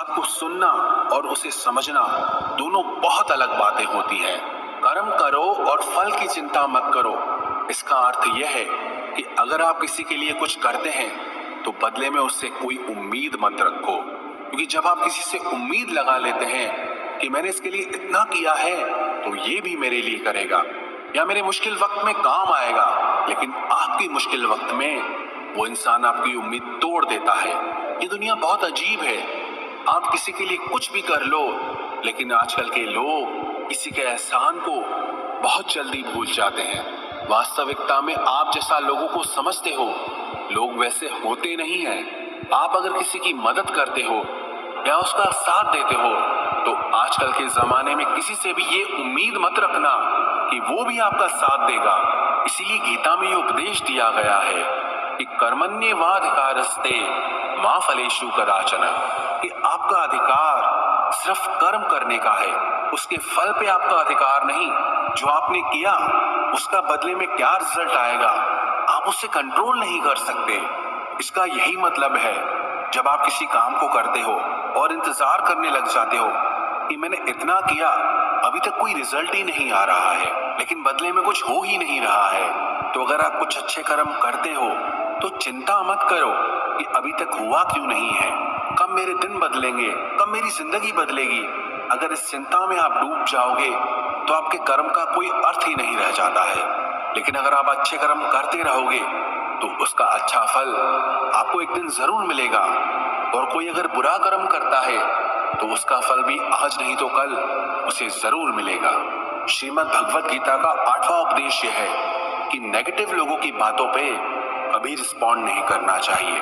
बात को सुनना और उसे समझना दोनों बहुत अलग बातें होती हैं। कर्म करो और फल की चिंता मत करो। इसका अर्थ यह है कि अगर आप किसी के लिए कुछ करते हैं तो बदले में उससे कोई उम्मीद मत रखो, क्योंकि जब आप किसी से उम्मीद लगा लेते हैं कि मैंने इसके लिए इतना किया है तो ये भी मेरे लिए करेगा या मेरे मुश्किल वक्त में काम आएगा, लेकिन आपकी मुश्किल वक्त में वो इंसान आपकी उम्मीद तोड़ देता है। ये दुनिया बहुत अजीब है। आप किसी के लिए कुछ भी कर लो, लेकिन आजकल के लोग किसी के एहसान को बहुत जल्दी भूल जाते हैं। वास्तविकता में आप जैसा लोगों को समझते हो, लोग वैसे होते नहीं हैं। आप अगर किसी की मदद करते हो या उसका साथ देते हो तो आजकल के जमाने में किसी से भी ये उम्मीद मत रखना कि वो भी आपका साथ देगा। इसीलिए गीता में ये उपदेश दिया गया है कि कर्मण्येवाधिकारस्ते मा फलेषु कदाचन, कि आपका अधिकार सिर्फ कर्म करने का है, उसके फल पे आपका अधिकार नहीं। जो आपने किया उसका बदले में क्या रिजल्ट आएगा आप उससे कंट्रोल नहीं कर सकते। इसका यही मतलब है, जब आप किसी काम को करते हो और इंतजार करने लग जाते हो कि मैंने इतना किया, अभी तक कोई रिजल्ट ही नहीं आ रहा है, लेकिन बदले में कुछ हो ही नहीं रहा है, तो अगर आप कुछ अच्छे कर्म करते हो तो चिंता मत करो कि अभी तक हुआ क्यों नहीं है, कब मेरे दिन बदलेंगे, कब मेरी जिंदगी बदलेगी। अगर इस चिंता में आप डूब जाओगे तो आपके कर्म का कोई अर्थ ही नहीं रह जाता है। लेकिन अगर आप अच्छे कर्म करते रहोगे तो उसका अच्छा फल आपको एक दिन जरूर मिलेगा। और कोई अगर बुरा कर्म करता है तो उसका फल भी आज नहीं तो कल उसे जरूर मिलेगा। श्रीमद् भगवत गीता का 8वां उपदेश यह है कि नेगेटिव लोगों की बातों पे कभी रिस्पॉन्ड नहीं करना चाहिए।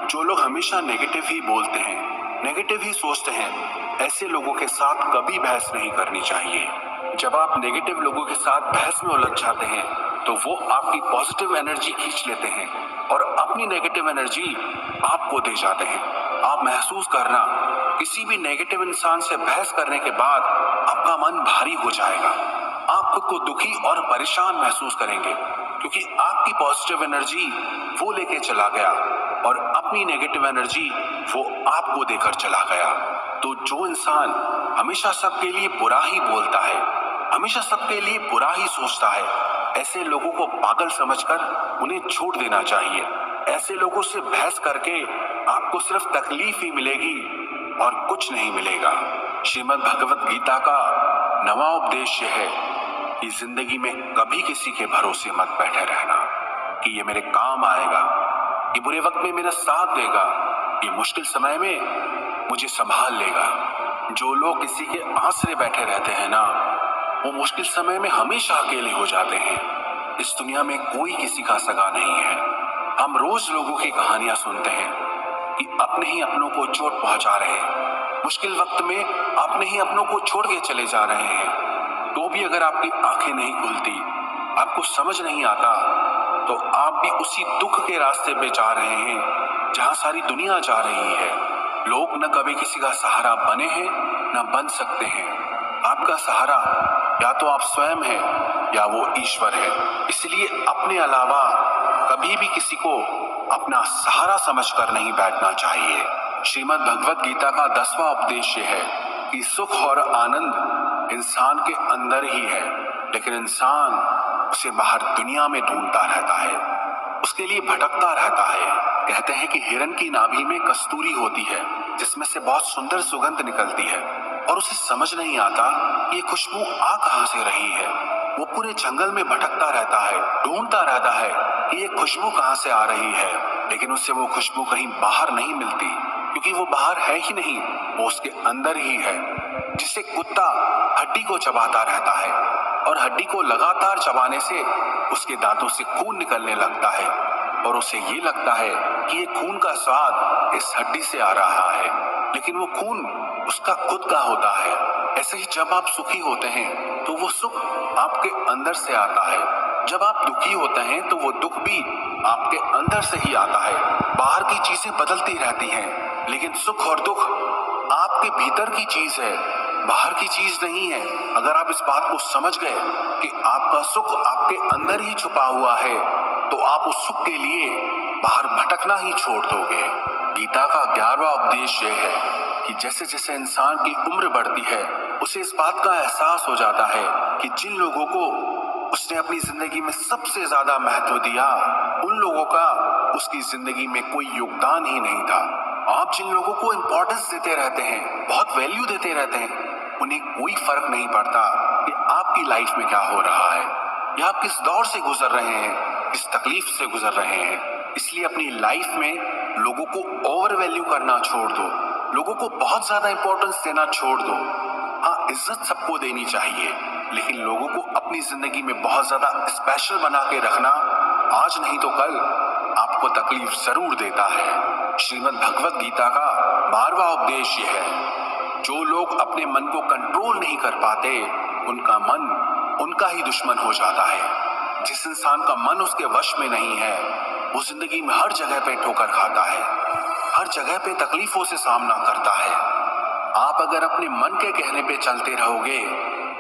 जो लोग हमेशा नेगेटिव ही बोलते हैं, नेगेटिव ही सोचते हैं, ऐसे लोगों के साथ कभी बहस नहीं करनी चाहिए। जब आप नेगेटिव लोगों के साथ बहस में उलझ जाते हैं तो वो आपकी पॉजिटिव एनर्जी खींच लेते हैं और अपनी नेगेटिव एनर्जी आपको दे जाते हैं। आप महसूस करना, किसी भी नेगेटिव इंसान से बहस करने के बाद आपका मन भारी हो जाएगा। आप खुद को दुखी और परेशान महसूस करेंगे, क्योंकि आपकी पॉजिटिव एनर्जी वो लेके चला गया और अपनी नेगेटिव एनर्जी वो आपको देकर चला गया। तो जो इंसान हमेशा सबके लिए बुरा ही बोलता है, हमेशा सबके लिए बुरा ही सोचता है, ऐसे लोगों को पागल समझकर उन्हें छोड़ देना चाहिए। ऐसे लोगों से बहस करके आपको सिर्फ तकलीफ ही मिलेगी और कुछ नहीं मिलेगा। श्रीमद् भगवत गीता का 9वां उपदेश यह है कि जिंदगी में कभी किसी के भरोसे मत बैठे रहना कि ये मेरे काम आएगा, ये बुरे वक्त में मेरा साथ देगा, ये मुश्किल समय में मुझे संभाल लेगा। जो लोग किसी के आसरे बैठे रहते हैं ना, वो मुश्किल समय में हमेशा अकेले हो जाते हैं। इस दुनिया में कोई किसी का सगा नहीं है। हम रोज लोगों की कहानियां सुनते हैं कि अपने ही अपनों को चोट पहुंचा रहे हैं, मुश्किल वक्त में अपने ही अपनों को छोड़ के चले जा रहे हैं। तो भी अगर आपकी आंखें नहीं खुलती, आपको समझ नहीं आता, तो आप भी उसी दुख के रास्ते पे जा रहे हैं जहां सारी दुनिया जा रही है। लोग न कभी किसी का सहारा बने हैं न बन सकते हैं। आपका सहारा या तो आप स्वयं हैं या वो ईश्वर है। इसलिए अपने अलावा कभी भी किसी को अपना सहारा समझकर नहीं बैठना चाहिए। श्रीमद् भगवत गीता का 10वां उपदेश है कि सुख और आनंद इंसान के अंदर ही है, लेकिन इंसान उसे बाहर दुनिया में ढूंढता रहता है, उसके लिए भटकता रहता है। कहते हैं कि हिरण की नाभि में कस्तूरी होती है जिसमें से बहुत सुंदर सुगंध निकलती है, और उसे समझ नहीं आता ये खुशबू आ कहां से रही है। वो पूरे जंगल में भटकता रहता है, ढूंढता रहता है कि ये खुशबू कहां से आ रही है, लेकिन उससे वो खुशबू कहीं बाहर नहीं मिलती, क्योंकि वो बाहर है ही नहीं, वो उसके अंदर ही है। जिसे कुत्ता हड्डी को चबाता रहता है और हड्डी को लगातार चबाने से उसके दांतों से खून निकलने लगता है, और उसे ये लगता है कि ये खून का स्वाद इस हड्डी से आ रहा है, लेकिन वो खून उसका खुद का होता है। ऐसे ही जब आप सुखी होते हैं तो वो सुख आपके अंदर से आता है, जब आप दुखी होते हैं तो वो दुख भी आपके अंदर से ही आता है। बाहर की चीजें बदलती रहती हैं, लेकिन सुख और दुख आपके भीतर की चीज है, बाहर की चीज नहीं है। अगर आप इस बात को समझ गए कि आपका सुख आपके अंदर ही छुपा हुआ है, तो आप उस सुख के लिए बाहर भटकना ही छोड़ दोगे। गीता का 11वां उपदेश यह है कि जैसे जैसे इंसान की उम्र बढ़ती है उसे इस बात का एहसास हो जाता है कि जिन लोगों को उसने अपनी जिंदगी में सबसे ज्यादा महत्व दिया उन लोगों का उसकी जिंदगी में कोई योगदान ही नहीं था। आप जिन लोगों को इंपॉर्टेंस देते रहते हैं, बहुत वैल्यू देते रहते हैं, उन्हें कोई फर्क नहीं पड़ता कि आपकी लाइफ में क्या हो रहा है या आप किस दौर से गुजर रहे हैं, किस तकलीफ से गुजर रहे हैं। इसलिए अपनी लाइफ में लोगों को ओवर वैल्यू करना छोड़ दो, लोगों को बहुत ज्यादा इंपॉर्टेंस देना छोड़ दो। हाँ, इज्जत सबको देनी चाहिए, लेकिन लोगों को अपनी जिंदगी में बहुत ज्यादा स्पेशल बना के रखना आज नहीं तो कल आपको तकलीफ जरूर देता है। श्रीमद् भगवत गीता का 12वां उपदेश यह है, जो लोग अपने मन को कंट्रोल नहीं कर पाते उनका मन उनका ही दुश्मन हो जाता है। जिस इंसान का मन उसके वश में नहीं है वो जिंदगी में हर जगह पे ठोकर खाता है, हर जगह पे तकलीफों से सामना करता है। आप अगर अपने मन के कहने पे चलते रहोगे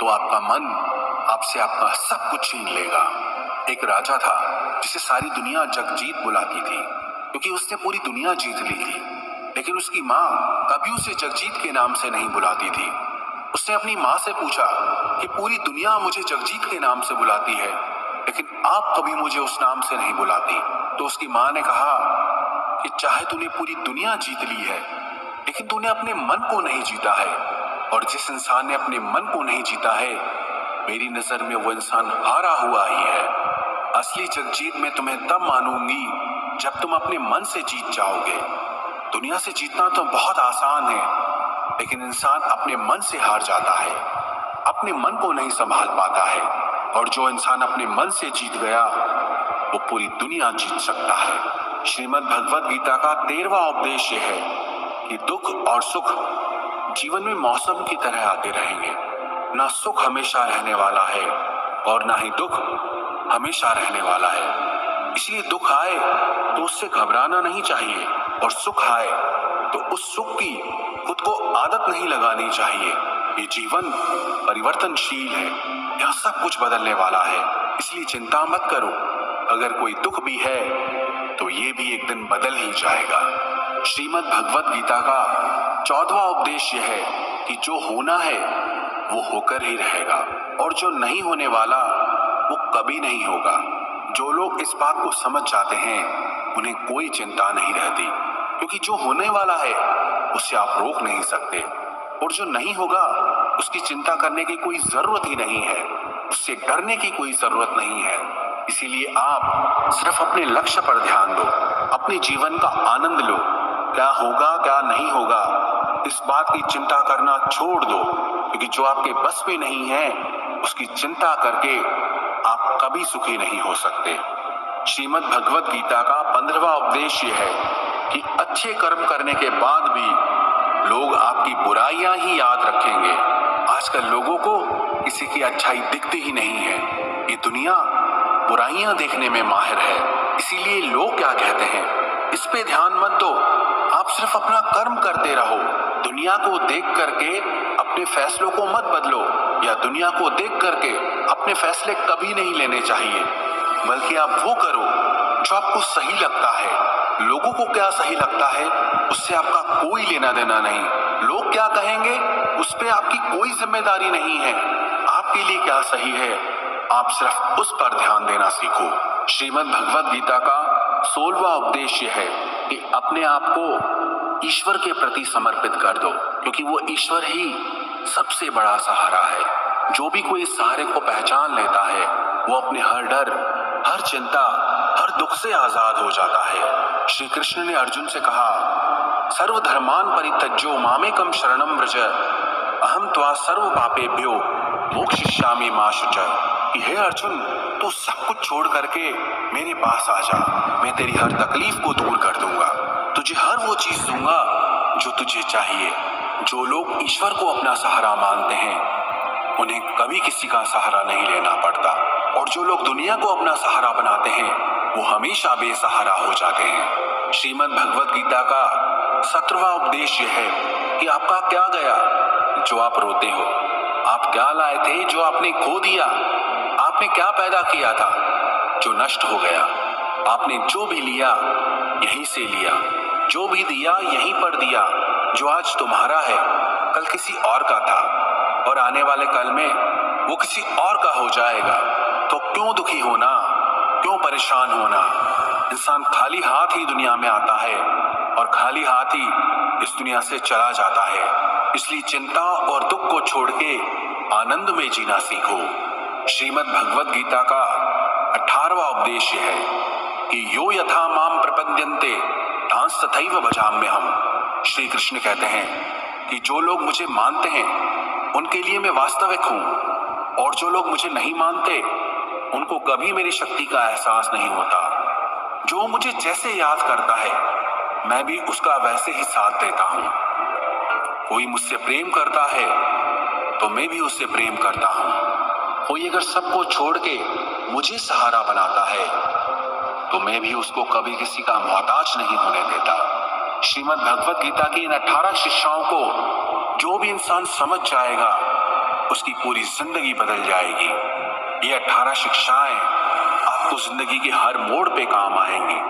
तो आपका मन आपसे आपका सब कुछ छीन लेगा। एक राजा था जिसे सारी दुनिया जगजीत बुलाती थी क्योंकि उसने पूरी दुनिया जीत ली थी, लेकिन उसकी माँ कभी उसे जगजीत के नाम से नहीं बुलाती थी। उसने अपनी माँ से पूछा कि पूरी दुनिया मुझे जगजीत के नाम से बुलाती है, लेकिन आप कभी मुझे उस नाम से नहीं बुलाती। तो उसकी माँ ने कहा कि चाहे तूने पूरी दुनिया जीत ली है, लेकिन तूने अपने मन को नहीं जीता है, और जिस इंसान ने अपने मन को नहीं जीता है मेरी नजर में वो इंसान हारा हुआ ही है। असली जगजीत मैं तुम्हें तब मानूंगी जब तुम अपने मन से जीत जाओगे। दुनिया से जीतना तो बहुत आसान है, लेकिन इंसान अपने मन से हार जाता है, अपने मन को नहीं संभाल पाता है। और जो इंसान अपने मन से जीत गया वो पूरी दुनिया जीत सकता है। श्रीमद् भगवत गीता का 13वां उपदेश यह है कि दुख और सुख जीवन में मौसम की तरह आते रहेंगे। ना सुख हमेशा रहने वाला है और ना ही दुख हमेशा रहने वाला है। इसलिए दुख आए तो उससे घबराना नहीं चाहिए, और सुख आए तो उस सुख की खुद को आदत नहीं लगानी चाहिए। ये जीवन परिवर्तनशील है, यहाँ सब कुछ बदलने वाला है, इसलिए चिंता मत करो। अगर कोई दुख भी है तो ये भी एक दिन बदल ही जाएगा। श्रीमद् भगवत गीता का 14वां उपदेश यह है कि जो होना है वो होकर ही रहेगा, और जो नहीं होने वाला वो कभी नहीं होगा। जो लोग इस बात को समझ जाते हैं उन्हें कोई चिंता नहीं रहती, क्योंकि जो होने वाला है उसे आप रोक नहीं सकते, और जो नहीं होगा उसकी चिंता करने की कोई जरूरत ही नहीं है, उससे डरने की कोई जरूरत नहीं है। इसीलिए आप सिर्फ अपने लक्ष्य पर ध्यान दो, अपने जीवन का आनंद लो। क्या होगा क्या नहीं होगा इस बात की चिंता करना छोड़ दो, क्योंकि जो आपके बस में नहीं है उसकी चिंता करके आप कभी सुखी नहीं हो सकते। श्रीमद् भगवत गीता का 15वां उपदेश यह है कि अच्छे कर्म करने के बाद भी लोग आपकी बुराइयां ही याद रखेंगे। आजकल लोगों को किसी की अच्छाई दिखती ही नहीं है, ये दुनिया बुराइयां देखने में माहिर है। इसीलिए लोग क्या कहते हैं इस पे ध्यान मत दो, आप सिर्फ अपना कर्म करते रहो। दुनिया को देख करके अपने फैसलों को मत बदलो, या दुनिया को देख करके अपने फैसले कभी नहीं लेने चाहिए, बल्कि आप वो करो जो आपको सही लगता है। लोगों को क्या सही लगता है उससे आपका कोई लेना देना नहीं। लोग क्या कहेंगे उस पे आपकी कोई जिम्मेदारी नहीं है। आपके लिए क्या सही है आप सिर्फ उस पर ध्यान देना सीखो। श्रीमद् भगवत गीता का 16वां उपदेश यह है कि अपने आप को ईश्वर के प्रति समर्पित कर दो, क्योंकि वो ईश्वर ही सबसे बड़ा सहारा है। जो भी कोई इस सहारे को पहचान लेता है वो अपने हर डर, हर चिंता, हर दुख से आजाद हो जाता है। श्री कृष्ण ने अर्जुन से कहा, सर्वधर्मान परित्यज्यो मामेकम शरणम व्रज अहम त्वा सर्व पापेभ्यो मोक्षयिष्यामि मा शुचः। कि हे अर्जुन, तू सब कुछ छोड़ करके मेरे पास आ जा, मैं तेरी हर तकलीफ को दूर कर दूंगा, तुझे हर वो चीज दूंगा जो तुझे चाहिए। जो लोग ईश्वर को अपना सहारा मानते हैं उन्हें कभी किसी का सहारा नहीं लेना पड़ता, और जो लोग दुनिया को अपना सहारा बनाते हैं वो हमेशा बेसहारा हो जाते हैं। श्रीमद् भगवत गीता का 17वां उपदेश यह है कि आपका क्या गया जो आप रोते हो, आप क्या लाए थे जो आपने खो दिया, आपने क्या पैदा किया था जो नष्ट हो गया, आपने जो भी लिया यहीं से लिया, जो भी दिया यहीं पर दिया, जो आज तुम्हारा है कल किसी और का था और आने वाले कल में वो किसी और का हो जाएगा। तो क्यों दुखी होना, क्यों परेशान होना। इंसान खाली हाथ ही दुनिया में आता है और खाली हाथ ही इस दुनिया से चला जाता है। इसलिए चिंता और दुख को छोड़ के आनंद में जीना सीखो। श्रीमद् भगवद गीता का 18वां उपदेश है कि यो यथा माम प्रपद्यन्ते तांस तथैव भजाम्यहम्। श्री कृष्ण कहते हैं कि जो लोग मुझे मानते हैं उनके लिए मैं वास्तविक हूं, और जो लोग मुझे नहीं मानते उनको कभी मेरी शक्ति का एहसास नहीं होता। जो मुझे जैसे याद करता है मैं भी उसका वैसे ही साथ देता हूं। कोई मुझसे प्रेम करता है तो मैं भी उससे प्रेम करता हूं। कोई अगर सबको छोड़ के मुझे सहारा बनाता है तो मैं भी उसको कभी किसी का मोहताज नहीं होने देता। श्रीमद् भगवद गीता की इन 18 शिक्षाओं को जो भी इंसान समझ जाएगा उसकी पूरी जिंदगी बदल जाएगी। ये 18 शिक्षाएं आपको जिंदगी के हर मोड़ पे काम आएंगी।